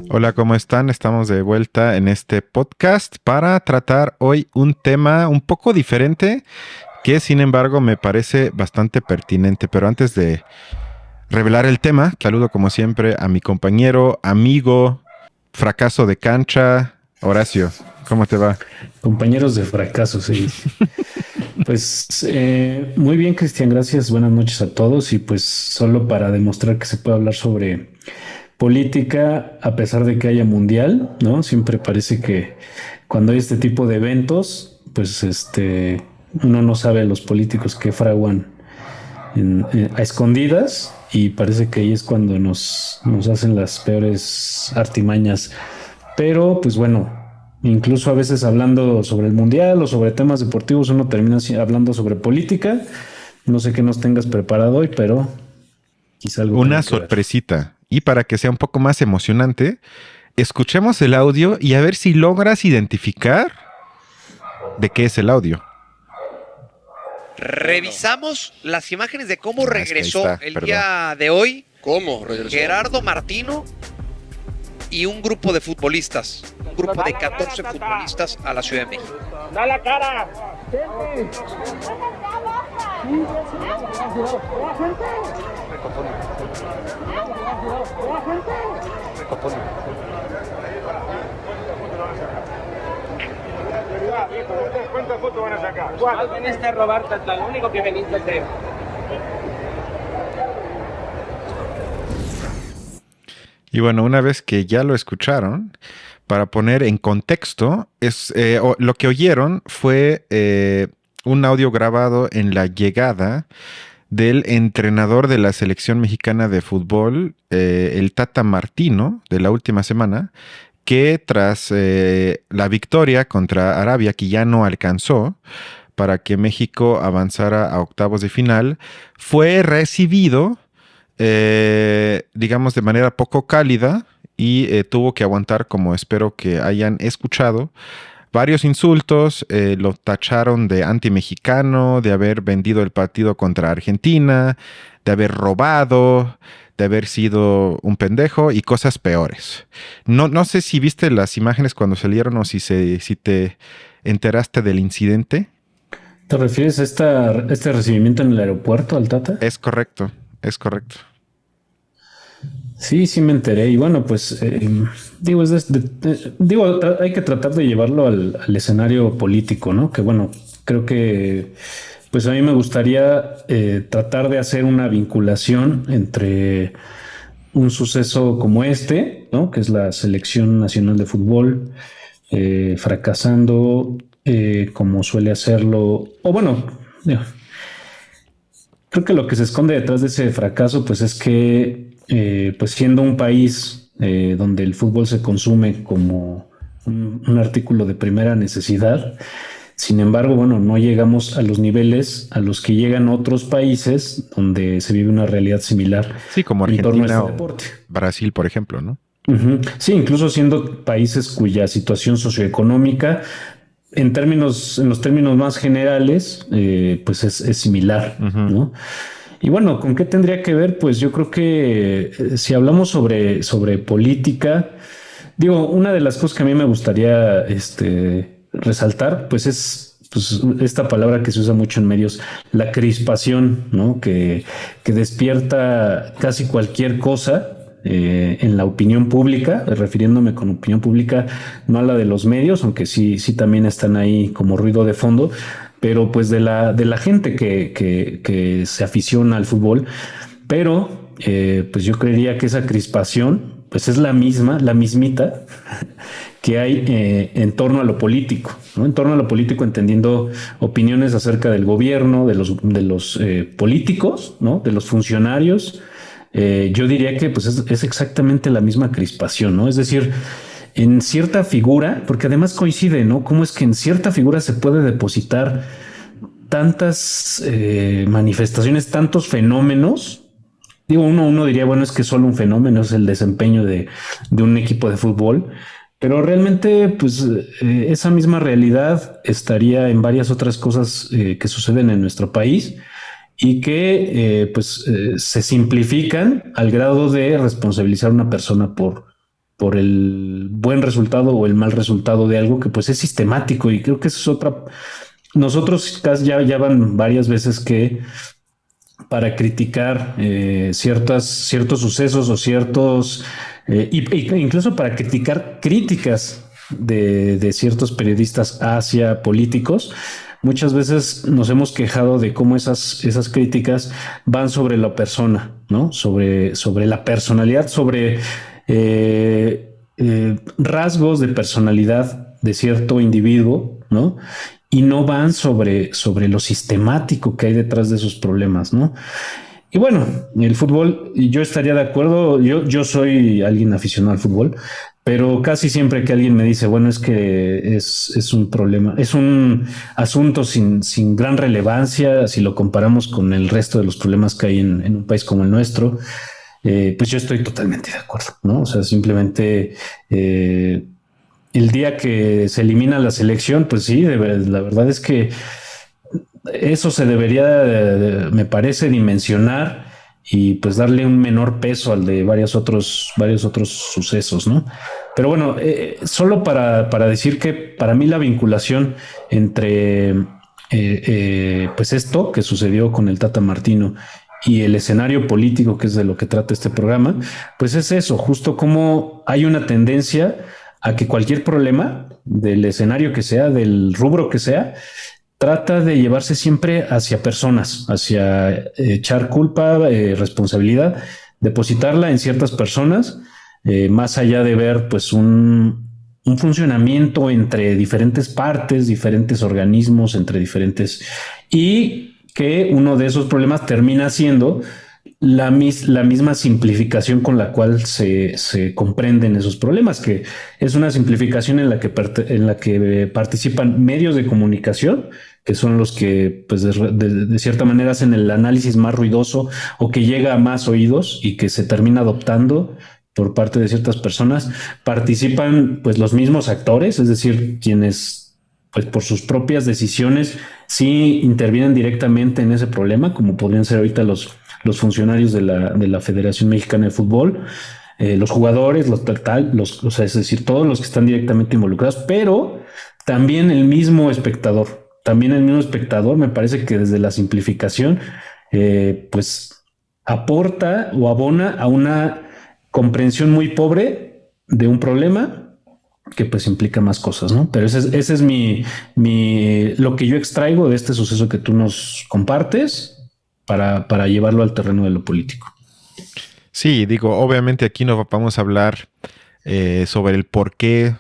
Hola, ¿cómo están? Estamos de vuelta en este podcast para tratar hoy un tema un poco diferente que sin embargo me parece bastante pertinente. Pero antes de revelar el tema, saludo como siempre a mi compañero, amigo, fracaso de cancha, Horacio. ¿Cómo te va? Compañeros de fracaso, se dice. Pues muy bien, Cristian, gracias. Buenas noches a todos. Y pues solo para demostrar que se puede hablar sobre política a pesar de que haya mundial, ¿no? Siempre parece que cuando hay este tipo de eventos, pues uno no sabe los políticos que fraguan a escondidas y parece que ahí es cuando nos hacen las peores artimañas. Pero pues bueno, incluso a veces hablando sobre el mundial o sobre temas deportivos, uno termina hablando sobre política. No sé qué nos tengas preparado hoy, pero quizá algo Una tenga que ver. sorpresita. Y para que sea un poco más emocionante, escuchemos el audio y a ver si logras identificar de qué es el audio. Revisamos las imágenes de cómo Ah, es que ahí regresó está, el perdón. día de hoy ¿Cómo regresó? Gerardo Martino y un grupo de futbolistas, un grupo de 14 futbolistas a la Ciudad de México. ¡Da la cara! ¿Cuántas fotos van a sacar? ¿Cuál veniste a robar, Tata? Lo único que veniste a hacer. Y bueno, una vez que ya lo escucharon, para poner en contexto, lo que oyeron fue un audio grabado en la llegada del entrenador de la selección mexicana de fútbol, el Tata Martino, de la última semana, que tras la victoria contra Arabia, que ya no alcanzó para que México avanzara a octavos de final, fue recibido digamos, de manera poco cálida y tuvo que aguantar, como espero que hayan escuchado, varios insultos. Lo tacharon de anti-mexicano, de haber vendido el partido contra Argentina, de haber robado, de haber sido un pendejo y cosas peores. No sé si viste las imágenes cuando salieron o si te enteraste del incidente. ¿Te refieres a este recibimiento en el aeropuerto al Tata? Es correcto, es correcto. Sí, sí me enteré. Y bueno, pues digo, hay que tratar de llevarlo al escenario político, ¿no? Que bueno, creo que pues a mí me gustaría tratar de hacer una vinculación entre un suceso como este, ¿no? Que es la Selección Nacional de Fútbol fracasando como suele hacerlo, o bueno, digo, creo que lo que se esconde detrás de ese fracaso, pues es que, pues siendo un país donde el fútbol se consume como un artículo de primera necesidad, sin embargo, bueno, no llegamos a los niveles a los que llegan otros países donde se vive una realidad similar Sí, como en torno a Argentina este o deporte. Brasil, por ejemplo, ¿no? Ujú. Sí, incluso siendo países cuya situación socioeconómica, en los términos más generales, pues es similar, Ujú. ¿no? Y bueno, ¿con qué tendría que ver? Pues yo creo que si hablamos sobre política, digo, una de las cosas que a mí me gustaría resaltar, pues es pues, esta palabra que se usa mucho en medios, la crispación, ¿no? Que despierta casi cualquier cosa en la opinión pública, refiriéndome con opinión pública, no a la de los medios, aunque sí también están ahí como ruido de fondo, pero pues de la gente que se aficiona al fútbol. Pero pues yo creería que esa crispación pues es la mismita que hay en torno a lo político, ¿no? En torno a lo político, entendiendo opiniones acerca del gobierno, de los políticos, ¿no? De los funcionarios. Yo diría que pues es exactamente la misma crispación, ¿no? Es decir, en cierta figura, porque además coincide, ¿no? Cómo es que en cierta figura se puede depositar tantas manifestaciones, tantos fenómenos. Digo, uno diría, bueno, es que solo un fenómeno es el desempeño de un equipo de fútbol, pero realmente, pues, esa misma realidad estaría en varias otras cosas que suceden en nuestro país y que se simplifican al grado de responsabilizar a una persona por el buen resultado o el mal resultado de algo que pues es sistemático, y creo que eso es otra. Nosotros ya van varias veces que para criticar ciertos sucesos o incluso para criticar críticas de ciertos periodistas hacia políticos. Muchas veces nos hemos quejado de cómo esas críticas van sobre la persona, ¿no? Sobre la personalidad, sobre rasgos de personalidad de cierto individuo, ¿no? Y no van sobre lo sistemático que hay detrás de esos problemas, ¿no? Y bueno, el fútbol, yo estaría de acuerdo, yo soy alguien aficionado al fútbol, pero casi siempre que alguien me dice, bueno, es que es un problema, es un asunto sin gran relevancia si lo comparamos con el resto de los problemas que hay en un país como el nuestro, pues yo estoy totalmente de acuerdo, ¿no? O sea, simplemente el día que se elimina la selección, pues sí, la verdad es que eso se debería, me parece, dimensionar y pues darle un menor peso al de varios otros sucesos, ¿no? Pero bueno, solo para decir que para mí la vinculación entre pues esto que sucedió con el Tata Martino y el escenario político, que es de lo que trata este programa, pues es eso, justo como hay una tendencia a que cualquier problema del escenario que sea, del rubro que sea, trata de llevarse siempre hacia personas, hacia echar culpa, responsabilidad, depositarla en ciertas personas, más allá de ver pues un funcionamiento entre diferentes partes, diferentes organismos, entre diferentes, y que uno de esos problemas termina siendo la misma simplificación con la cual se comprenden esos problemas, que es una simplificación en la que participan medios de comunicación, que son los que pues de cierta manera hacen el análisis más ruidoso o que llega a más oídos y que se termina adoptando por parte de ciertas personas. Participan pues los mismos actores, es decir, quienes pues por sus propias decisiones sí intervienen directamente en ese problema, como podrían ser ahorita los funcionarios de la Federación Mexicana de Fútbol, los jugadores, o sea, es decir, todos los que están directamente involucrados, pero también el mismo espectador. También el mismo espectador, me parece que desde la simplificación, pues aporta o abona a una comprensión muy pobre de un problema que pues implica más cosas, ¿no? Pero ese es lo que yo extraigo de este suceso que tú nos compartes para llevarlo al terreno de lo político. Sí, digo, obviamente aquí no vamos a hablar sobre el por qué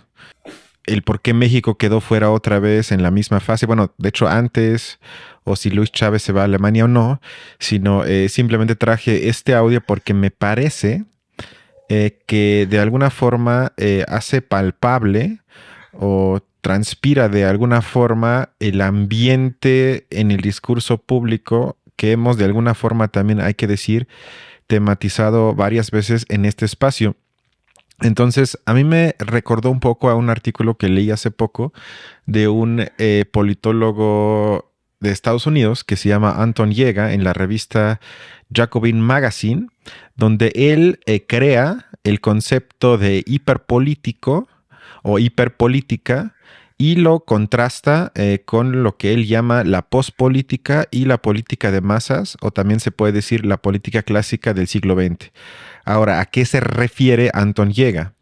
México quedó fuera otra vez en la misma fase. Bueno, de hecho antes, o si Luis Chávez se va a Alemania o no, sino simplemente traje este audio porque me parece que de alguna forma hace palpable o transpira de alguna forma el ambiente en el discurso público que hemos de alguna forma también, hay que decir, tematizado varias veces en este espacio. Entonces, a mí me recordó un poco a un artículo que leí hace poco de un politólogo de Estados Unidos que se llama Anton Yega en la revista Jacobin Magazine, donde él crea el concepto de hiperpolítico o hiperpolítica y lo contrasta con lo que él llama la pospolítica y la política de masas, o también se puede decir la política clásica del siglo XX. Ahora, ¿a qué se refiere Anton Yega?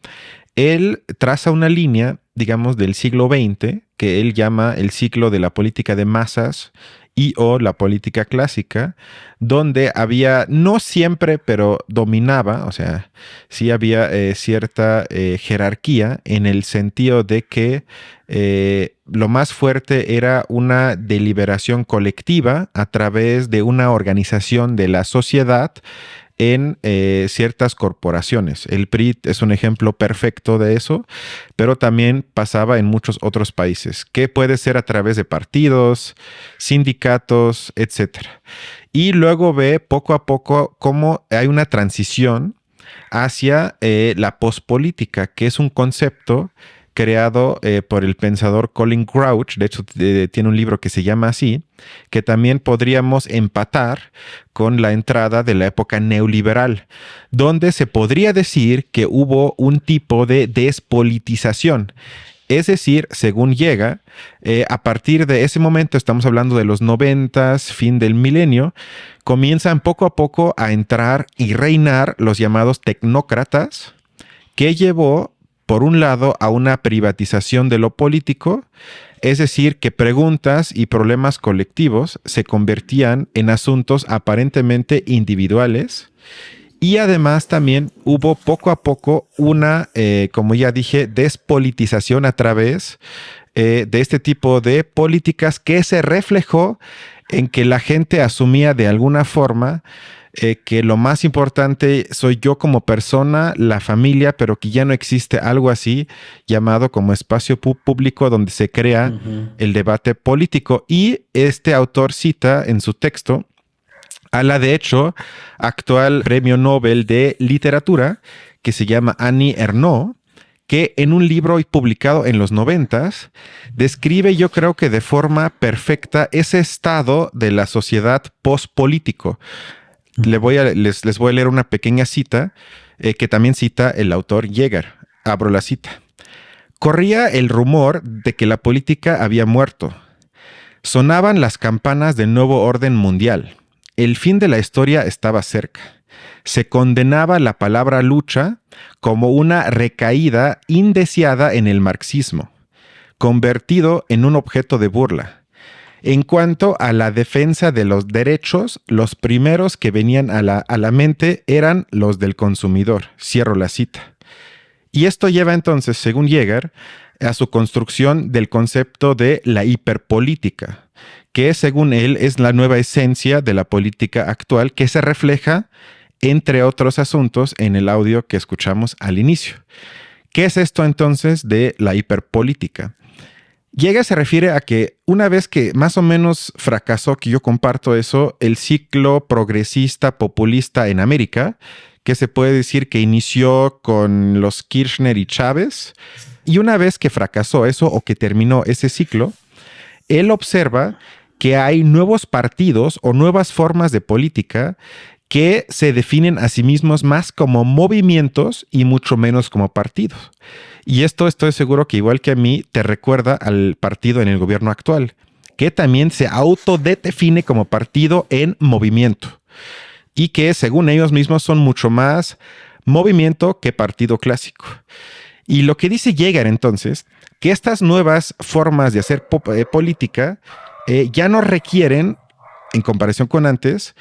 Él traza una línea, digamos, del siglo XX, que él llama el ciclo de la política de masas y o la política clásica, donde había, no siempre, pero dominaba, o sea, sí había cierta jerarquía en el sentido de que lo más fuerte era una deliberación colectiva a través de una organización de la sociedad en ciertas corporaciones. El PRI es un ejemplo perfecto de eso, pero también pasaba en muchos otros países, que puede ser a través de partidos, sindicatos, etc. Y luego ve poco a poco cómo hay una transición hacia la pospolítica, que es un concepto creado por el pensador Colin Crouch. De hecho, tiene un libro que se llama así, que también podríamos empatar con la entrada de la época neoliberal, donde se podría decir que hubo un tipo de despolitización. Es decir, según llega, a partir de ese momento, estamos hablando de los 90s, fin del milenio, comienzan poco a poco a entrar y reinar los llamados tecnócratas, que llevó, por un lado, a una privatización de lo político, es decir, que preguntas y problemas colectivos se convertían en asuntos aparentemente individuales. Y además también hubo poco a poco una, como ya dije, despolitización a través de este tipo de políticas que se reflejó en que la gente asumía de alguna forma que lo más importante soy yo como persona, la familia, pero que ya no existe algo así llamado como espacio público donde se crea el debate político. Y este autor cita en su texto a la, de hecho, actual premio Nobel de Literatura, que se llama Annie Ernaux, que en un libro publicado en los 90s describe, yo creo que de forma perfecta, ese estado de la sociedad pospolítico. Les voy a leer una pequeña cita que también cita el autor Jäger. Abro la cita. Corría el rumor de que la política había muerto. Sonaban las campanas del nuevo orden mundial. El fin de la historia estaba cerca. Se condenaba la palabra lucha como una recaída indeseada en el marxismo, convertido en un objeto de burla. En cuanto a la defensa de los derechos, los primeros que venían a la mente eran los del consumidor. Cierro la cita. Y esto lleva entonces, según Jäger, a su construcción del concepto de la hiperpolítica, que según él es la nueva esencia de la política actual que se refleja, entre otros asuntos, en el audio que escuchamos al inicio. ¿Qué es esto entonces de la hiperpolítica? Jäger se refiere a que una vez que más o menos fracasó, que yo comparto eso, el ciclo progresista populista en América, que se puede decir que inició con los Kirchner y Chávez, y una vez que fracasó eso o que terminó ese ciclo, él observa que hay nuevos partidos o nuevas formas de política que se definen a sí mismos más como movimientos y mucho menos como partidos. Y esto estoy seguro que igual que a mí te recuerda al partido en el gobierno actual, que también se autodefine como partido en movimiento y que según ellos mismos son mucho más movimiento que partido clásico. Y lo que dice Jäger entonces, que estas nuevas formas de hacer política ya no requieren, en comparación con antes,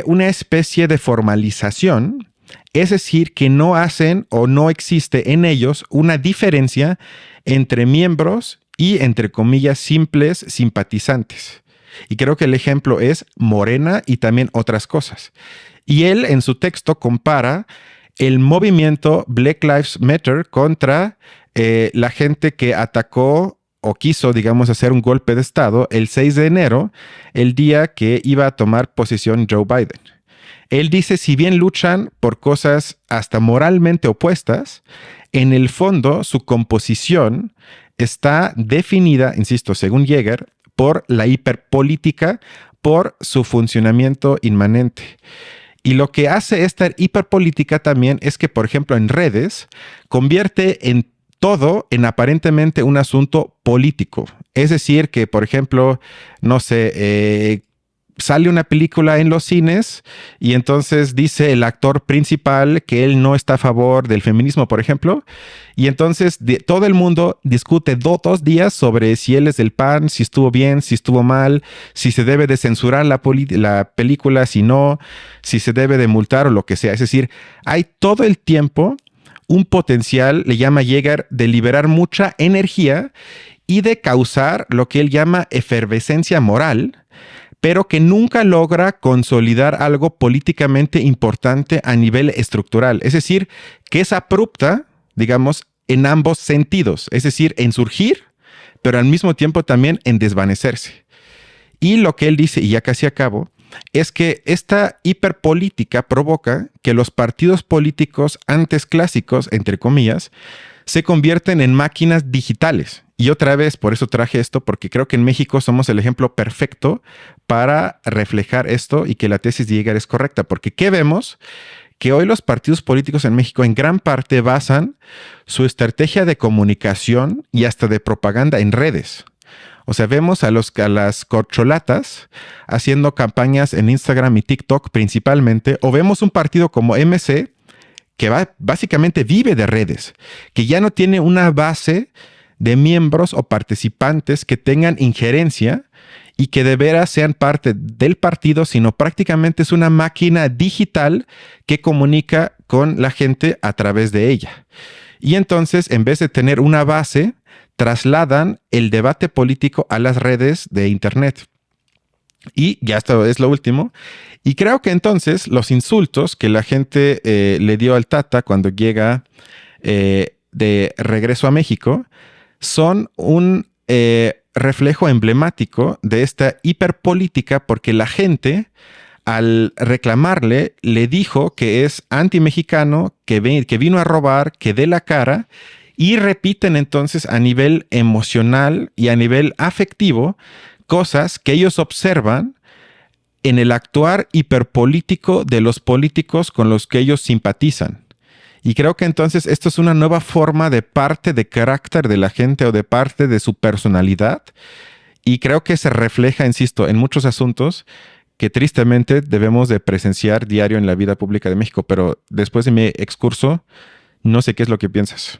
una especie de formalización, es decir, que no hacen o no existe en ellos una diferencia entre miembros y, entre comillas, simples simpatizantes. Y creo que el ejemplo es Morena y también otras cosas. Y él en su texto compara el movimiento Black Lives Matter contra la gente que atacó o quiso, digamos, hacer un golpe de Estado el 6 de enero, el día que iba a tomar posesión Joe Biden. Él dice, si bien luchan por cosas hasta moralmente opuestas, en el fondo su composición está definida, insisto, según Jäger, por la hiperpolítica, por su funcionamiento inmanente. Y lo que hace esta hiperpolítica también es que, por ejemplo, en redes, convierte en todo en aparentemente un asunto político. Es decir, que, por ejemplo, no sé, sale una película en los cines y entonces dice el actor principal que él no está a favor del feminismo, por ejemplo, y entonces todo el mundo discute 2 días sobre si él es del PAN, si estuvo bien, si estuvo mal, si se debe de censurar la película, si no, si se debe de multar o lo que sea. Es decir, hay todo el tiempo un potencial, le llama Jäger, de liberar mucha energía y de causar lo que él llama efervescencia moral, pero que nunca logra consolidar algo políticamente importante a nivel estructural. Es decir, que es abrupta, digamos, en ambos sentidos. Es decir, en surgir, pero al mismo tiempo también en desvanecerse. Y lo que él dice, y ya casi acabo, es que esta hiperpolítica provoca que los partidos políticos antes clásicos, entre comillas, se convierten en máquinas digitales. Y otra vez, por eso traje esto, porque creo que en México somos el ejemplo perfecto para reflejar esto y que la tesis de Jäger es correcta. Porque ¿qué vemos? Que hoy los partidos políticos en México en gran parte basan su estrategia de comunicación y hasta de propaganda en redes. O sea, vemos a las corcholatas haciendo campañas en Instagram y TikTok principalmente, o vemos un partido como MC que básicamente vive de redes, que ya no tiene una base de miembros o participantes que tengan injerencia y que de veras sean parte del partido, sino prácticamente es una máquina digital que comunica con la gente a través de ella. Y entonces, en vez de tener una base, trasladan el debate político a las redes de Internet. Y ya esto es lo último. Y creo que entonces los insultos que la gente le dio al Tata cuando llega de regreso a México son un reflejo emblemático de esta hiperpolítica, porque la gente al reclamarle le dijo que es anti-mexicano, que vino a robar, que dé la cara, y repiten entonces a nivel emocional y a nivel afectivo cosas que ellos observan en el actuar hiperpolítico de los políticos con los que ellos simpatizan. Y creo que entonces esto es una nueva forma de parte de carácter de la gente o de parte de su personalidad. Y creo que se refleja, insisto, en muchos asuntos que tristemente debemos de presenciar diario en la vida pública de México. Pero después de mi excurso, no sé qué es lo que piensas.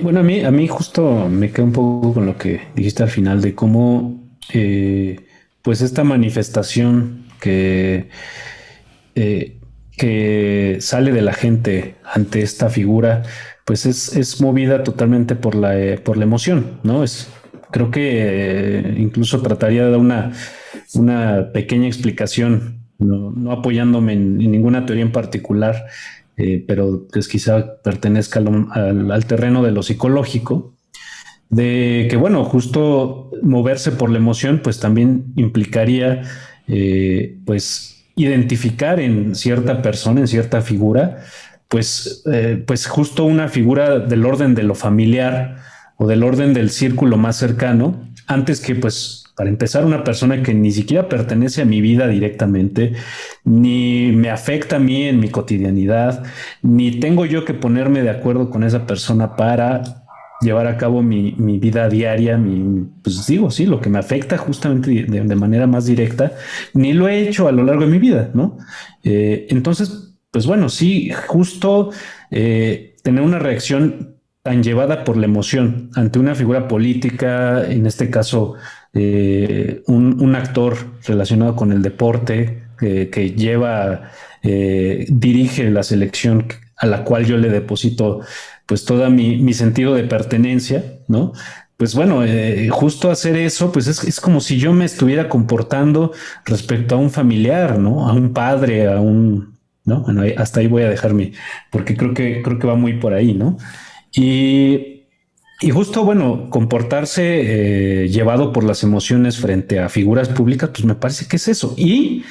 Bueno, a mí justo me queda un poco con lo que dijiste al final de cómo, pues esta manifestación que sale de la gente ante esta figura, pues es movida totalmente por la emoción, ¿no? Creo que incluso trataría de dar una pequeña explicación, no apoyándome en ninguna teoría en particular, pero pues quizá pertenezca al terreno de lo psicológico, de que, bueno, justo moverse por la emoción, pues también implicaría, pues, identificar en cierta persona, en cierta figura, pues justo una figura del orden de lo familiar o del orden del círculo más cercano, antes que, pues, para empezar, una persona que ni siquiera pertenece a mi vida directamente, ni me afecta a mí en mi cotidianidad, ni tengo yo que ponerme de acuerdo con esa persona para llevar a cabo mi vida diaria, pues digo, sí, lo que me afecta justamente de manera más directa, ni lo he hecho a lo largo de mi vida, ¿no? Entonces, pues bueno, sí, justo tener una reacción tan llevada por la emoción ante una figura política, en este caso, un actor relacionado con el deporte que dirige la selección a la cual yo le deposito pues todo mi sentido de pertenencia, ¿no? Pues bueno, justo hacer eso, pues es como si yo me estuviera comportando respecto a un familiar, ¿no? A un padre, ¿no? Bueno, hasta ahí voy a dejarme, porque creo que va muy por ahí, ¿no? Y justo, bueno, comportarse llevado por las emociones frente a figuras públicas, pues me parece que es eso. Y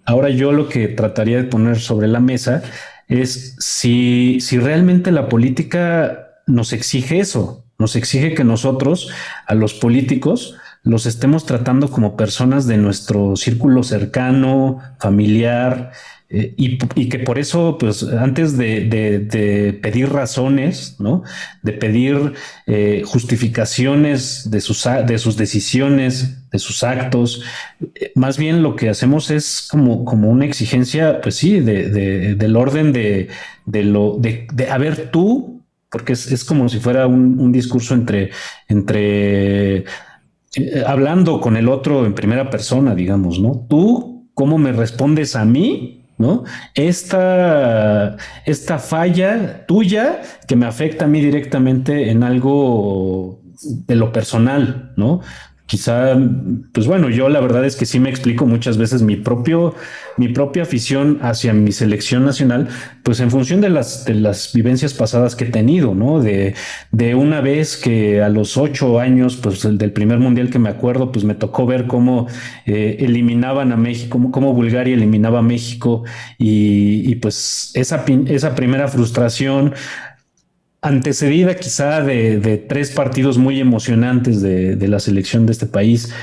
ahora yo lo que trataría de poner sobre la mesa es si realmente la política nos exige eso, nos exige que nosotros, a los políticos, los estemos tratando como personas de nuestro círculo cercano, familiar, y que por eso, pues antes de pedir razones, ¿no? De pedir justificaciones de sus decisiones, de sus actos, más bien lo que hacemos es como una exigencia, pues sí, del orden de a ver tú, porque es como si fuera un discurso entre hablando con el otro en primera persona, digamos, ¿no? Tú, ¿cómo me respondes a mí? ¿No? Esta falla tuya que me afecta a mí directamente en algo de lo personal, ¿no? Quizá, pues bueno, yo la verdad es que sí me explico muchas veces mi propia afición hacia mi selección nacional, pues en función de las vivencias pasadas que he tenido, ¿no? De una vez que a los 8 años, pues del primer mundial que me acuerdo, pues me tocó ver cómo eliminaban a México, cómo Bulgaria eliminaba a México y pues esa primera frustración, antecedida quizá de 3 partidos muy emocionantes de la selección de este país,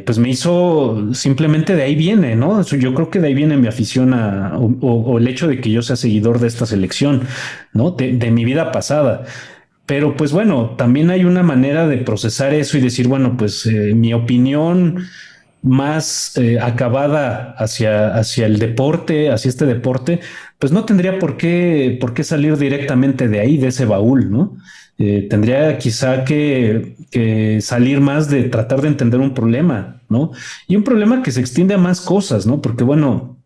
pues me hizo simplemente de ahí viene, ¿no? Yo creo que de ahí viene mi afición o el hecho de que yo sea seguidor de esta selección, ¿no? De mi vida pasada. Pero pues bueno, también hay una manera de procesar eso y decir, bueno, pues mi opinión más acabada hacia el deporte, hacia este deporte, pues no tendría por qué salir directamente de ahí, de ese baúl, ¿no? Tendría quizá que salir más de tratar de entender un problema, ¿no? Y un problema que se extiende a más cosas, ¿no? Porque bueno,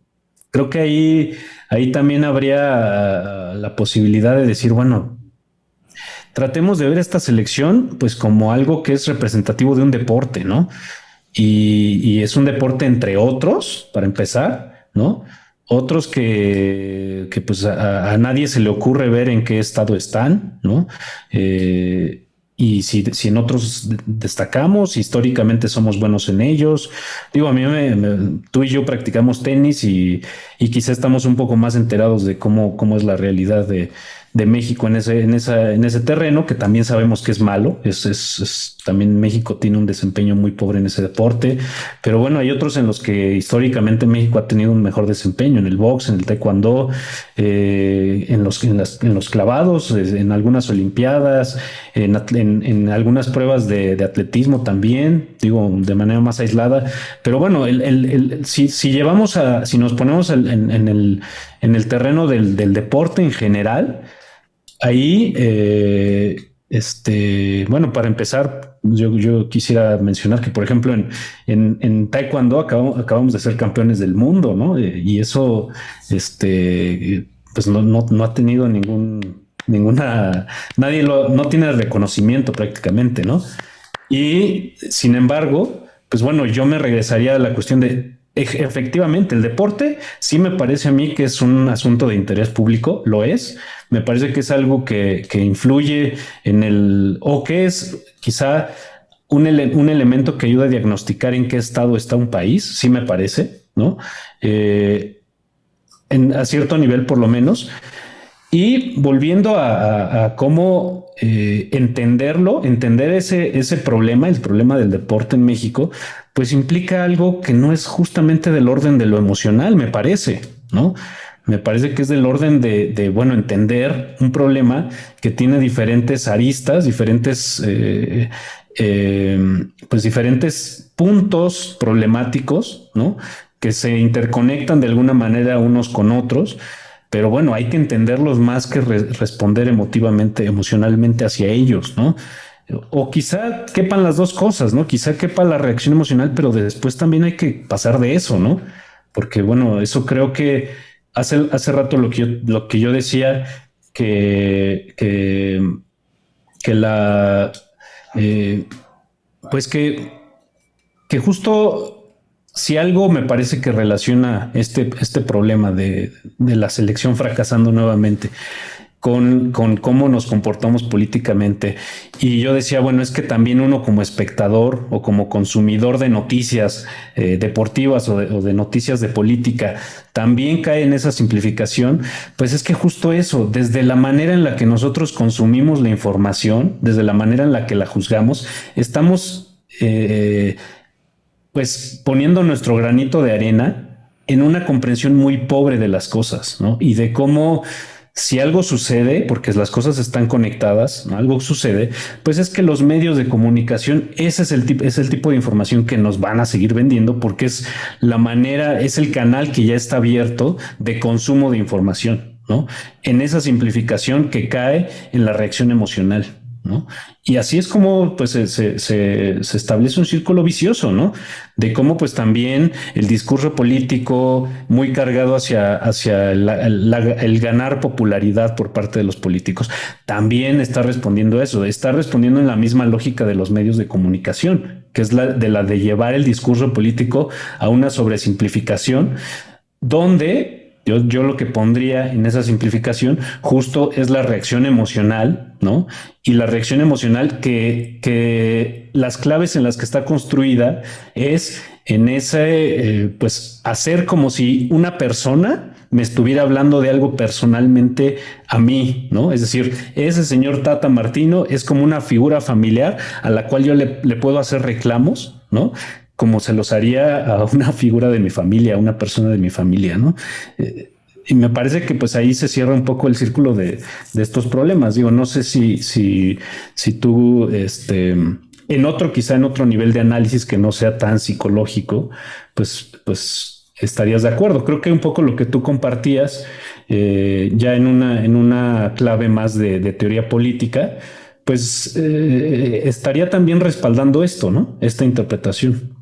creo que ahí también habría la posibilidad de decir, bueno, tratemos de ver esta selección pues como algo que es representativo de un deporte, ¿no? Y es un deporte entre otros, para empezar, ¿no? Otros que pues a nadie se le ocurre ver en qué estado están, ¿no? Y si en otros destacamos, históricamente somos buenos en ellos. Digo, a mí tú y yo practicamos tenis y quizá estamos un poco más enterados de cómo es la realidad de México en ese terreno, que también sabemos que es malo. También México tiene un desempeño muy pobre en ese deporte, pero bueno, hay otros en los que históricamente México ha tenido un mejor desempeño, en el box, en el taekwondo, en los clavados, en algunas olimpiadas, en algunas pruebas de atletismo también, digo, de manera más aislada. Pero bueno, si nos ponemos en el terreno del deporte en general, ahí, bueno, para empezar, yo quisiera mencionar que, por ejemplo, en Taekwondo acabamos de ser campeones del mundo, ¿no? Y eso, pues no ha tenido no tiene reconocimiento prácticamente, ¿no? Y sin embargo, pues bueno, yo me regresaría a la cuestión de efectivamente, el deporte sí me parece a mí que es un asunto de interés público, lo es. Me parece que es algo que influye o que es quizá un elemento que ayuda a diagnosticar en qué estado está un país, sí me parece, ¿no? A cierto nivel por lo menos. Y volviendo a cómo entender ese problema, el problema del deporte en México, pues implica algo que no es justamente del orden de lo emocional, me parece, ¿no? Me parece que es del orden bueno, entender un problema que tiene diferentes aristas, pues diferentes puntos problemáticos, ¿no? Que se interconectan de alguna manera unos con otros. Pero bueno, hay que entenderlos más que responder emocionalmente hacia ellos, ¿no? O quizá quepan las dos cosas, ¿no? Quizá quepa la reacción emocional, pero después también hay que pasar de eso, ¿no? Porque bueno, eso creo que hace rato lo que yo decía que pues que justo si algo me parece que relaciona este problema de la selección fracasando nuevamente con cómo nos comportamos políticamente. Y yo decía, bueno, es que también uno como espectador o como consumidor de noticias deportivas o de noticias de política también cae en esa simplificación. Pues es que justo eso, desde la manera en la que nosotros consumimos la información, desde la manera en la que la juzgamos, estamos pues poniendo nuestro granito de arena en una comprensión muy pobre de las cosas, ¿no? Y de cómo si algo sucede, porque las cosas están conectadas, ¿no? Algo sucede, pues es que los medios de comunicación, es el tipo de información que nos van a seguir vendiendo, porque es el canal que ya está abierto de consumo de información, ¿no? En esa simplificación que cae en la reacción emocional, ¿no? Y así es como pues se establece un círculo vicioso, ¿no? De cómo pues también el discurso político muy cargado hacia el ganar popularidad por parte de los políticos también está respondiendo a eso, está respondiendo en la misma lógica de los medios de comunicación, que es la de llevar el discurso político a una sobresimplificación donde yo lo que pondría en esa simplificación justo es la reacción emocional, ¿no? Y la reacción emocional que las claves en las que está construida es en ese, pues, hacer como si una persona me estuviera hablando de algo personalmente a mí, ¿no? Es decir, ese señor Tata Martino es como una figura familiar a la cual yo le puedo hacer reclamos, ¿no? Como se los haría a una figura de mi familia, a una persona de mi familia, ¿no? Y me parece que pues ahí se cierra un poco el círculo de estos problemas. Digo, no sé si tú, quizá en otro nivel de análisis que no sea tan psicológico, pues estarías de acuerdo. Creo que un poco lo que tú compartías, ya en una clave más de teoría política, pues estaría también respaldando esto, ¿no? Esta interpretación.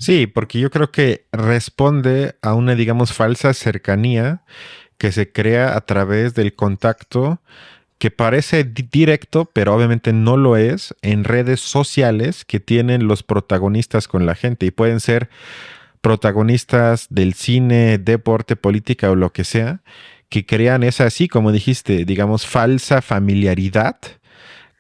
Sí, porque yo creo que responde a una, digamos, falsa cercanía que se crea a través del contacto que parece directo, pero obviamente no lo es, en redes sociales que tienen los protagonistas con la gente y pueden ser protagonistas del cine, deporte, política o lo que sea, que crean esa, así como dijiste, digamos, falsa familiaridad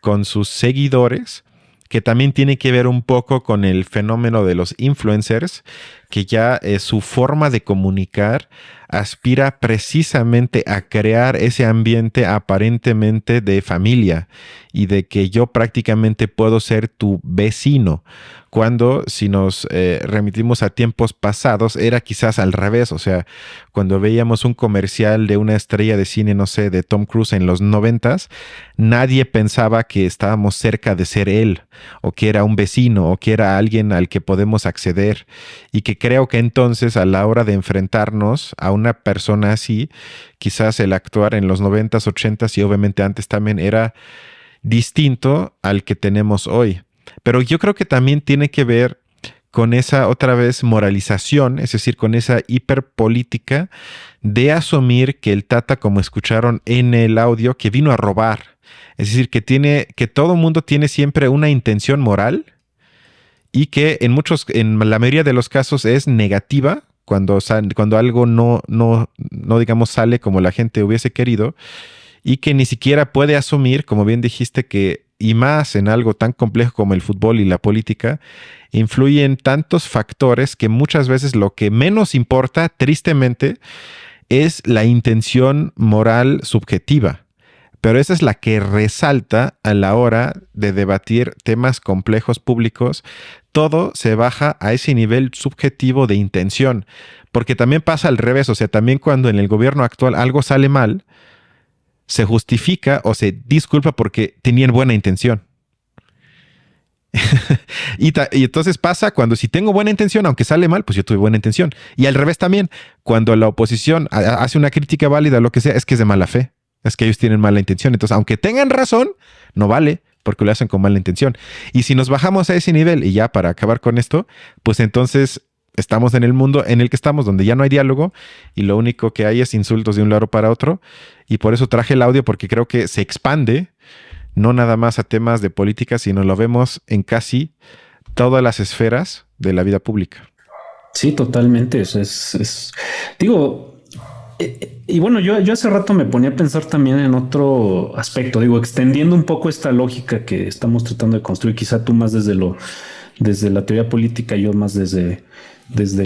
con sus seguidores, que también tiene que ver un poco con el fenómeno de los influencers, que ya su forma de comunicar aspira precisamente a crear ese ambiente aparentemente de familia y de que yo prácticamente puedo ser tu vecino, cuando si nos remitimos a tiempos pasados era quizás al revés. O sea, cuando veíamos un comercial de una estrella de cine, no sé, de Tom Cruise en los 90s, nadie pensaba que estábamos cerca de ser él, o que era un vecino, o que era alguien al que podemos acceder, y que creo que entonces a la hora de enfrentarnos a una persona así, quizás el actuar en los 90s, 80s y obviamente antes también era distinto al que tenemos hoy. Pero yo creo que también tiene que ver con esa otra vez moralización, es decir, con esa hiperpolítica de asumir que el Tata, como escucharon en el audio, que vino a robar. Es decir, que todo mundo tiene siempre una intención moral y que en la mayoría de los casos es negativa cuando algo no digamos sale como la gente hubiese querido, y que ni siquiera puede asumir, como bien dijiste, que y más en algo tan complejo como el fútbol y la política, influyen tantos factores que muchas veces lo que menos importa, tristemente, es la intención moral subjetiva. Pero esa es la que resalta a la hora de debatir temas complejos públicos. Todo se baja a ese nivel subjetivo de intención, porque también pasa al revés. O sea, también cuando en el gobierno actual algo sale mal, se justifica o se disculpa porque tenían buena intención. y entonces pasa cuando si tengo buena intención, aunque sale mal, pues yo tuve buena intención. Y al revés también, cuando la oposición hace una crítica válida, lo que sea, es que es de mala fe. Es que ellos tienen mala intención. Entonces, aunque tengan razón, no vale porque lo hacen con mala intención. Y si nos bajamos a ese nivel, y ya para acabar con esto, pues entonces estamos en el mundo en el que estamos, donde ya no hay diálogo y lo único que hay es insultos de un lado para otro. Y por eso traje el audio, porque creo que se expande no nada más a temas de política, sino lo vemos en casi todas las esferas de la vida pública. Sí, totalmente. Digo, y bueno, yo hace rato me ponía a pensar también en otro aspecto, digo, extendiendo un poco esta lógica que estamos tratando de construir, quizá tú más desde la teoría política, yo más desde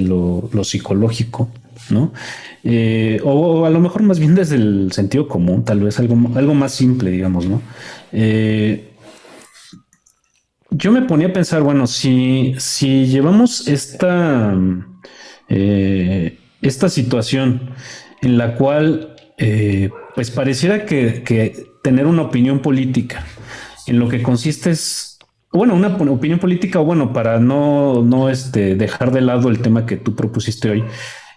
lo psicológico, ¿no? O a lo mejor más bien desde el sentido común, tal vez algo más simple, digamos, ¿no? Yo me ponía a pensar, bueno, si llevamos esta situación en la cual pues pareciera que tener una opinión política en lo que consiste es, bueno, una opinión política, o bueno, para no dejar de lado el tema que tú propusiste hoy,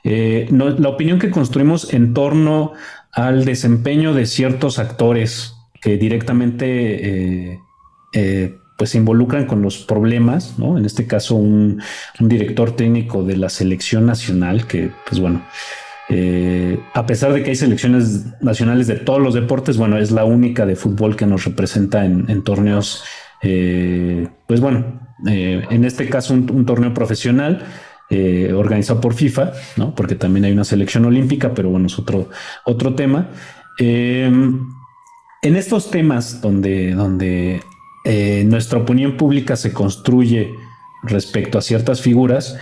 la opinión que construimos en torno al desempeño de ciertos actores que directamente pues se involucran con los problemas, ¿no? En este caso, un director técnico de la selección nacional que, pues bueno, a pesar de que hay selecciones nacionales de todos los deportes, bueno, es la única de fútbol que nos representa en torneos, pues bueno, en este caso un torneo profesional organizado por FIFA, ¿no? Porque también hay una selección olímpica, pero bueno, es otro tema. En estos temas donde nuestra opinión pública se construye respecto a ciertas figuras,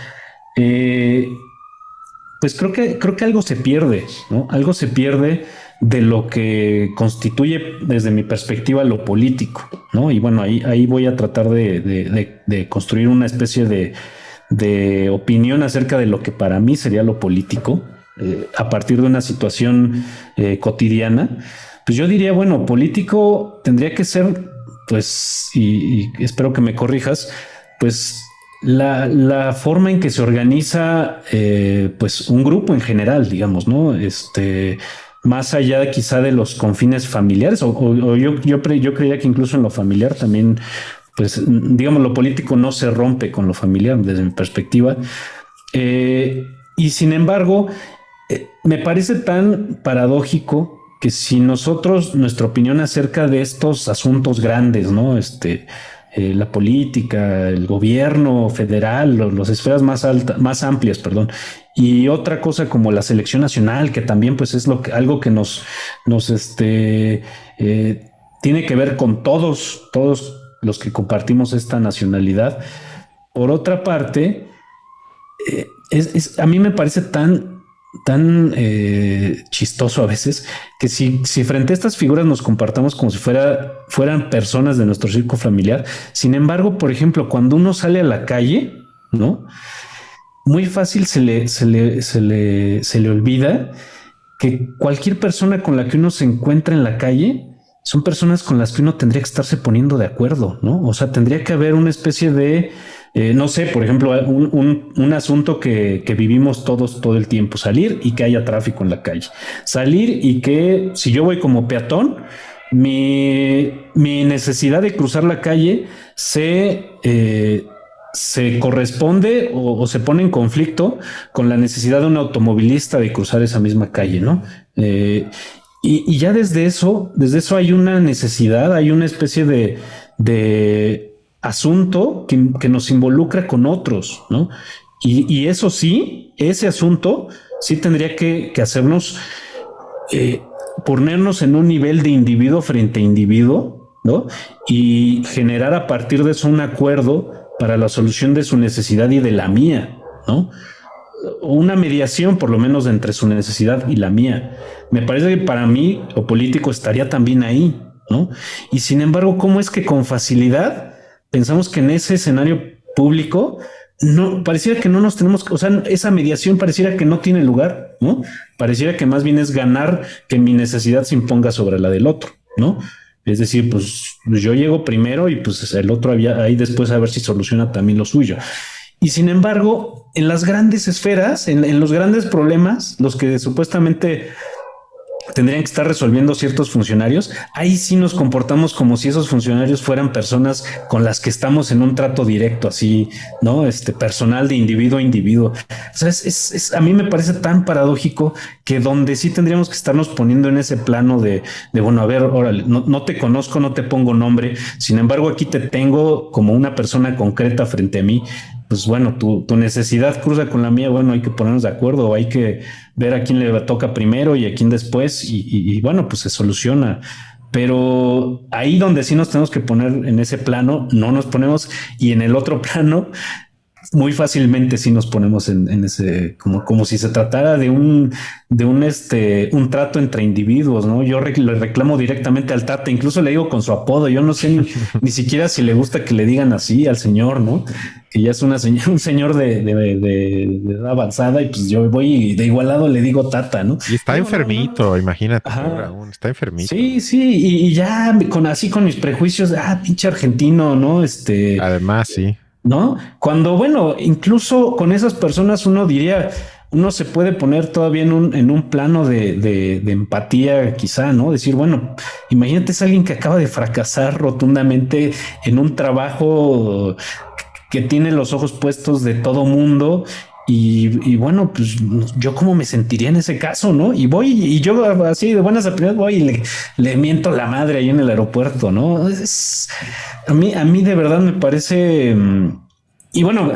pues creo que algo se pierde, ¿no? Algo se pierde de lo que constituye desde mi perspectiva lo político, ¿no? Y bueno, ahí voy a tratar de construir una especie de opinión acerca de lo que para mí sería lo político, a partir de una situación cotidiana. Pues yo diría, bueno, político tendría que ser, pues, y espero que me corrijas, pues la forma en que se organiza, pues, un grupo en general, digamos, ¿no? Más allá quizá de los confines familiares, o yo creía que incluso en lo familiar también, pues, digamos, lo político no se rompe con lo familiar desde mi perspectiva. Y sin embargo, me parece tan paradójico que si nosotros, nuestra opinión acerca de estos asuntos grandes, ¿no? La política, el gobierno federal, las esferas más amplias, perdón, y otra cosa como la selección nacional, que también pues es algo que nos tiene que ver con todos los que compartimos esta nacionalidad. Por otra parte, a mí me parece tan chistoso a veces que si frente a estas figuras nos comportamos como si fueran personas de nuestro círculo familiar. Sin embargo, por ejemplo, cuando uno sale a la calle, ¿no? Muy fácil se le olvida que cualquier persona con la que uno se encuentra en la calle son personas con las que uno tendría que estarse poniendo de acuerdo, ¿no? O sea, tendría que haber una especie de no sé, por ejemplo, un asunto que vivimos todos todo el tiempo, salir y que haya tráfico en la calle, salir y que si yo voy como peatón, mi necesidad de cruzar la calle se corresponde o se pone en conflicto con la necesidad de un automovilista de cruzar esa misma calle, ¿no? Y ya desde eso hay una necesidad, hay una especie de asunto que nos involucra con otros, ¿no? Y eso sí, ese asunto sí tendría que hacernos ponernos en un nivel de individuo frente a individuo, ¿no? Y generar a partir de eso un acuerdo para la solución de su necesidad y de la mía, ¿no? Una mediación, por lo menos, entre su necesidad y la mía. Me parece que para mí lo político estaría también ahí, ¿no? Y sin embargo, ¿cómo es que con facilidad pensamos que en ese escenario público no pareciera que no nos tenemos, o sea, esa mediación pareciera que no tiene lugar, ¿no? Pareciera que más bien es ganar que mi necesidad se imponga sobre la del otro, ¿no? Es decir, pues yo llego primero y pues el otro ahí después a ver si soluciona también lo suyo. Y sin embargo, en las grandes esferas, en los grandes problemas, los que supuestamente tendrían que estar resolviendo ciertos funcionarios, ahí sí nos comportamos como si esos funcionarios fueran personas con las que estamos en un trato directo, así, ¿no? Personal de individuo a individuo. O sea, a mí me parece tan paradójico que donde sí tendríamos que estarnos poniendo en ese plano de bueno, a ver, órale, no te conozco, no te pongo nombre, sin embargo, aquí te tengo como una persona concreta frente a mí. Pues bueno, tu necesidad cruza con la mía, bueno, hay que ponernos de acuerdo, o hay que ver a quién le toca primero y a quién después, y bueno, pues se soluciona. Pero ahí donde sí nos tenemos que poner en ese plano, no nos ponemos, y en el otro plano, muy fácilmente sí nos ponemos en ese, como si se tratara de un trato entre individuos, ¿no? Yo le reclamo directamente al Tata, incluso le digo con su apodo, yo no sé ni siquiera si le gusta que le digan así al señor, ¿no? Que ya es un señor de edad avanzada, y pues yo voy y de igualado le digo Tata, ¿no? Y está enfermito, imagínate, aún está enfermito. Sí, y ya con mis prejuicios, pinche argentino, ¿no? Además, sí. ¿No? Cuando, bueno, incluso con esas personas uno se puede poner todavía en un plano de empatía, quizá, ¿no? Decir, bueno, imagínate, es alguien que acaba de fracasar rotundamente en un trabajo que tiene los ojos puestos de todo mundo. Y bueno, pues yo cómo me sentiría en ese caso, ¿no? Y voy, y yo así de buenas a primeras voy y le miento la madre ahí en el aeropuerto, ¿no? A mí de verdad me parece, y bueno,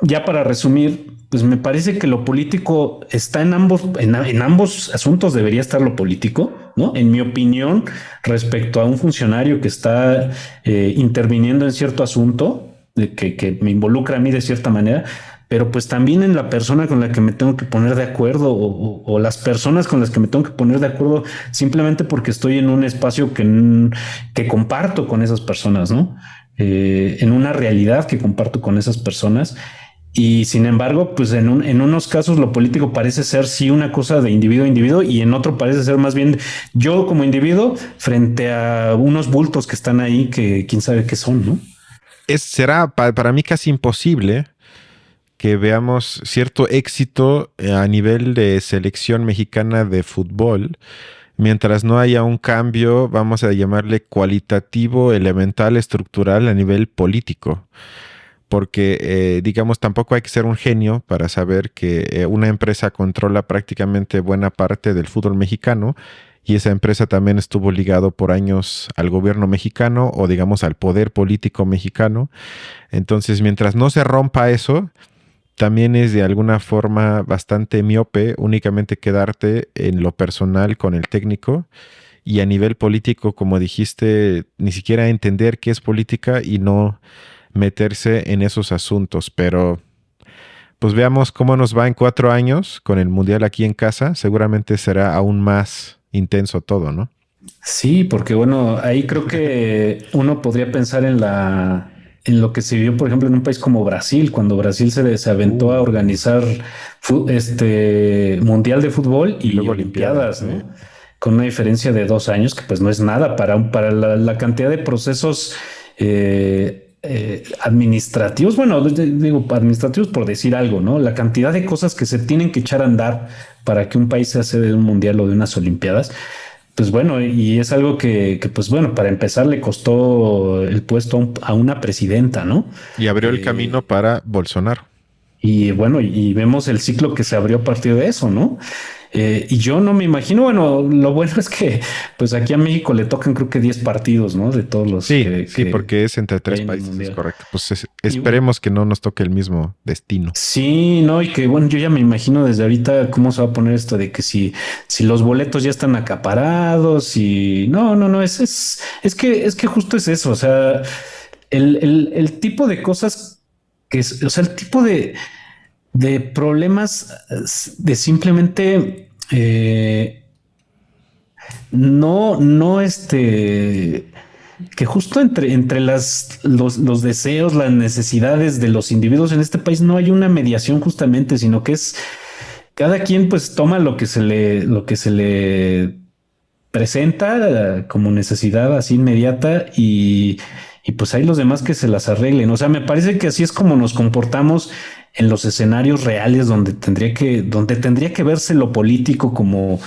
ya para resumir, pues me parece que lo político está en ambos asuntos, debería estar lo político, ¿no? En mi opinión, respecto a un funcionario que está interviniendo en cierto asunto que me involucra a mí de cierta manera. pero pues también en la persona con la que me tengo que poner de acuerdo o las personas con las que me tengo que poner de acuerdo simplemente porque estoy en un espacio que comparto con esas personas, ¿no? En una realidad que comparto con esas personas. Y sin embargo, pues en unos casos lo político parece ser sí una cosa de individuo a individuo y en otro parece ser más bien yo como individuo frente a unos bultos que están ahí que quién sabe qué son, ¿no? Será para mí casi imposible que veamos cierto éxito a nivel de selección mexicana de fútbol mientras no haya un cambio, vamos a llamarle cualitativo, elemental, estructural a nivel político. Porque, digamos, tampoco hay que ser un genio para saber que una empresa controla prácticamente buena parte del fútbol mexicano y esa empresa también estuvo ligado por años al gobierno mexicano o, digamos, al poder político mexicano. Entonces, mientras no se rompa eso, también es de alguna forma bastante miope únicamente quedarte en lo personal con el técnico y a nivel político, como dijiste, ni siquiera entender qué es política y no meterse en esos asuntos, pero pues veamos cómo nos va en 4 años con el Mundial aquí en casa. Seguramente será aún más intenso todo, ¿no? Sí, porque bueno, ahí creo que uno podría pensar en lo que se vio, por ejemplo, en un país como Brasil, cuando Brasil se aventó a organizar Mundial de Fútbol y luego Olimpiadas, ¿no? sí. Con una diferencia de 2 años, que pues no es nada para la cantidad de procesos administrativos, bueno, digo administrativos por decir algo, ¿no? La cantidad de cosas que se tienen que echar a andar para que un país sea sede de un mundial o de unas olimpiadas, pues bueno, y es algo que pues bueno, para empezar le costó el puesto a una presidenta, ¿no? Y abrió el camino para Bolsonaro. Y bueno, y vemos el ciclo que se abrió a partir de eso, ¿no? Y yo no me imagino, bueno, lo bueno es que pues aquí a México le tocan creo que 10 partidos, ¿no? De todos los Sí, que porque es entre 3 hay en el países, es mundial. correcto. Pues esperemos que no nos toque el mismo destino. Sí, no, y que bueno, yo ya me imagino desde ahorita cómo se va a poner esto de que si los boletos ya están acaparados y no, es que justo es eso, o sea, el tipo de cosas o sea, el tipo de problemas de simplemente no que justo entre los deseos, las necesidades de los individuos en este país no hay una mediación justamente, sino que es cada quien pues toma lo que se le presenta como necesidad así inmediata y pues hay los demás que se las arreglen. O sea, me parece que así es como nos comportamos en los escenarios reales donde tendría que verse lo político como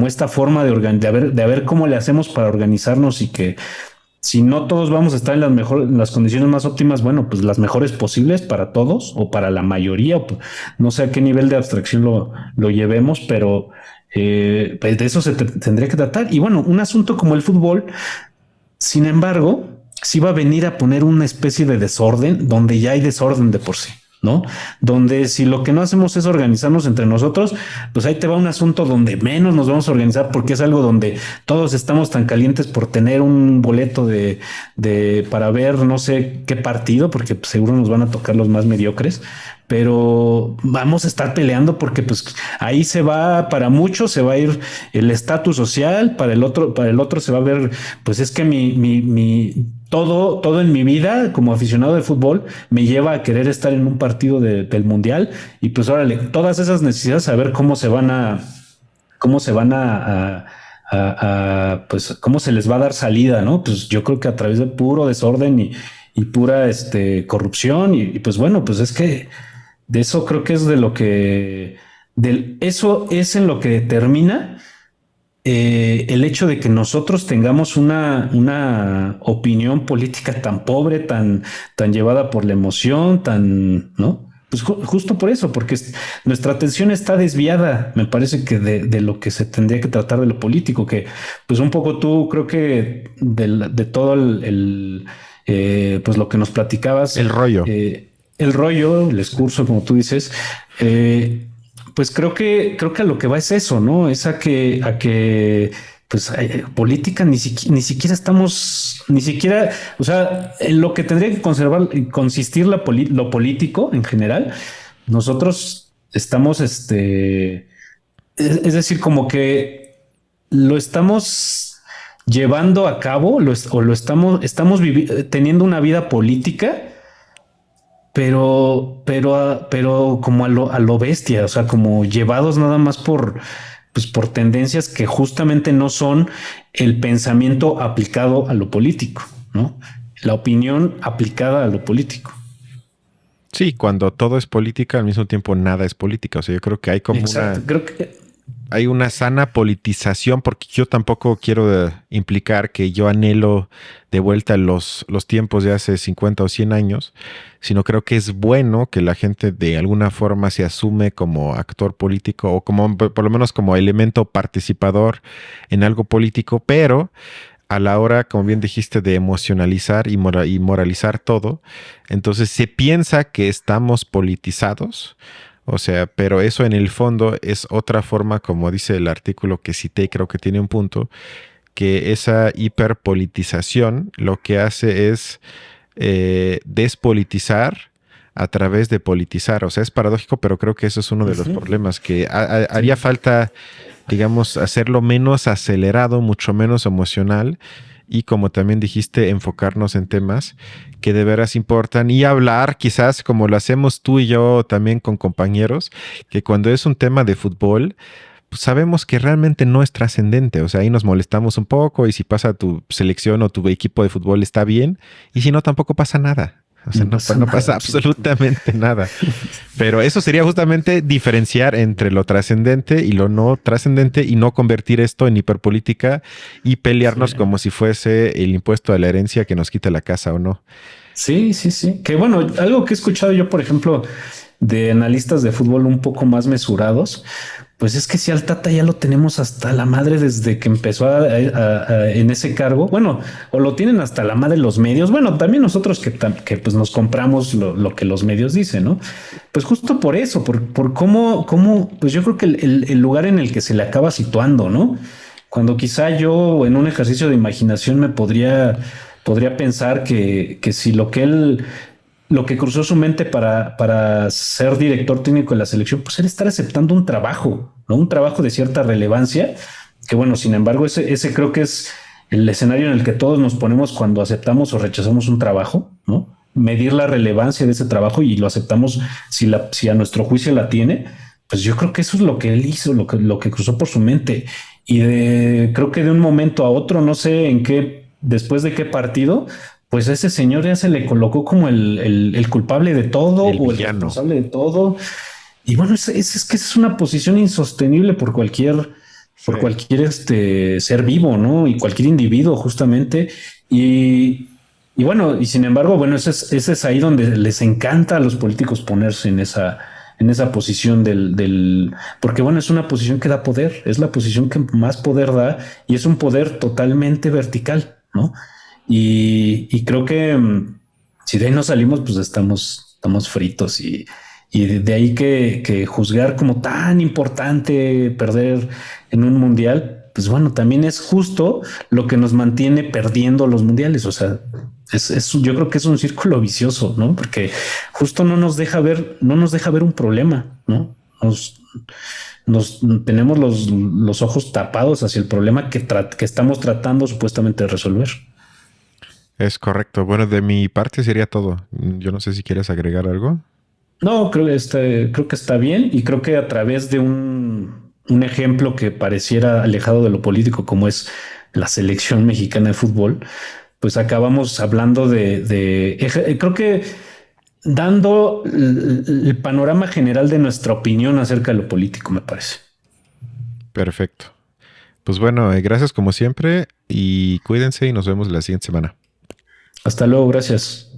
esta forma de ver cómo le hacemos para organizarnos y que si no todos vamos a estar en las condiciones más óptimas, bueno, pues las mejores posibles para todos o para la mayoría, no sé a qué nivel de abstracción lo llevemos, pero pues de eso se tendría que tratar. Y bueno, un asunto como el fútbol, sin embargo, sí va a venir a poner una especie de desorden donde ya hay desorden de por sí, ¿no? Donde si lo que no hacemos es organizarnos entre nosotros, pues ahí te va un asunto donde menos nos vamos a organizar porque es algo donde todos estamos tan calientes por tener un boleto para ver no sé qué partido, porque pues, seguro nos van a tocar los más mediocres, pero vamos a estar peleando porque pues ahí para muchos se va a ir el estatus social, para el otro se va a ver, pues es que todo en mi vida como aficionado de fútbol me lleva a querer estar en un partido del mundial y pues órale, todas esas necesidades a ver cómo se van pues cómo se les va a dar salida, ¿no? Pues yo creo que a través de puro desorden y pura corrupción y pues bueno, pues es que de eso creo que es eso es en lo que determina el hecho de que nosotros tengamos una opinión política tan pobre, tan llevada por la emoción, ¿no? Pues justo por eso, porque nuestra atención está desviada, me parece que de lo que se tendría que tratar de lo político, que pues un poco tú creo que de todo pues lo que nos platicabas. El rollo. El discurso, como tú dices, pues creo que a lo que va es eso, ¿no? Es a que pues política ni siquiera estamos, o sea, en lo que tendría que consistir lo político en general, nosotros estamos, es decir, como que lo estamos llevando a cabo, o lo estamos teniendo una vida política, pero como a lo bestia, o sea, como llevados nada más pues por tendencias que justamente no son el pensamiento aplicado a lo político, ¿no? La opinión aplicada a lo político. Sí, cuando todo es política, al mismo tiempo nada es política. O sea, yo creo que hay como Exacto, creo que hay una sana politización, porque yo tampoco quiero implicar que yo anhelo de vuelta los tiempos de hace 50 o 100 años, sino creo que es bueno que la gente de alguna forma se asume como actor político o como por lo menos como elemento participador en algo político, pero a la hora, como bien dijiste, de emocionalizar y moralizar todo, entonces se piensa que estamos politizados. O sea, pero eso en el fondo es otra forma, como dice el artículo que cité, creo que tiene un punto, que esa hiperpolitización lo que hace es despolitizar a través de politizar. O sea, es paradójico, pero creo que eso es uno de los problemas, que haría falta, digamos, hacerlo menos acelerado, mucho menos emocional, y como también dijiste, enfocarnos en temas que de veras importan y hablar quizás como lo hacemos tú y yo también con compañeros, que cuando es un tema de fútbol, pues sabemos que realmente no es trascendente. O sea, ahí nos molestamos un poco y si pasa tu selección o tu equipo de fútbol está bien, y si no, tampoco pasa nada. O sea, no pasa absolutamente nada. Pero eso sería justamente diferenciar entre lo trascendente y lo no trascendente, y no convertir esto en hiperpolítica y pelearnos como si fuese el impuesto a la herencia que nos quita la casa o no. sí, sí, sí. Que bueno, algo que he escuchado yo, por ejemplo, de analistas de fútbol un poco más mesurados, pues es que si al Tata ya lo tenemos hasta la madre desde que empezó en ese cargo. Bueno, o lo tienen hasta la madre los medios. Bueno, también nosotros que pues nos compramos lo que los medios dicen, ¿no? Pues justo por eso, por cómo, pues yo creo que el lugar en el que se le acaba situando, ¿no? Cuando quizá yo en un ejercicio de imaginación podría pensar que si lo que cruzó su mente para ser director técnico de la selección, pues era estar aceptando un trabajo, ¿no? Un trabajo de cierta relevancia, que bueno, sin embargo, ese creo que es el escenario en el que todos nos ponemos cuando aceptamos o rechazamos un trabajo, ¿no? Medir la relevancia de ese trabajo y lo aceptamos si a nuestro juicio la tiene. Pues yo creo que eso es lo que él hizo, lo que cruzó por su mente. Y creo que de un momento a otro, no sé después de qué partido, pues a ese señor ya se le colocó como el culpable de todo El o el villano. responsable de todo. Y bueno, es que es una posición insostenible por cualquier ser vivo, ¿no? Y cualquier individuo, justamente. Y bueno, y sin embargo, bueno, ese es ahí donde les encanta a los políticos ponerse en esa posición porque bueno, es una posición que da poder, es la posición que más poder da y es un poder totalmente vertical, ¿no? Y creo que si de ahí no salimos, pues estamos fritos y de ahí que juzgar como tan importante perder en un mundial, pues bueno, también es justo lo que nos mantiene perdiendo los mundiales. O sea, yo creo que es un círculo vicioso, ¿no? Porque justo no nos deja ver un problema, ¿no? Tenemos los ojos tapados hacia el problema que estamos tratando supuestamente de resolver. Es correcto. Bueno, de mi parte sería todo. Yo no sé si quieres agregar algo. No, creo que está bien y creo que a través de un ejemplo que pareciera alejado de lo político como es la selección mexicana de fútbol, pues acabamos hablando creo que dando el panorama general de nuestra opinión acerca de lo político, me parece. Perfecto. Pues bueno, gracias como siempre y cuídense y nos vemos la siguiente semana. Hasta luego, gracias.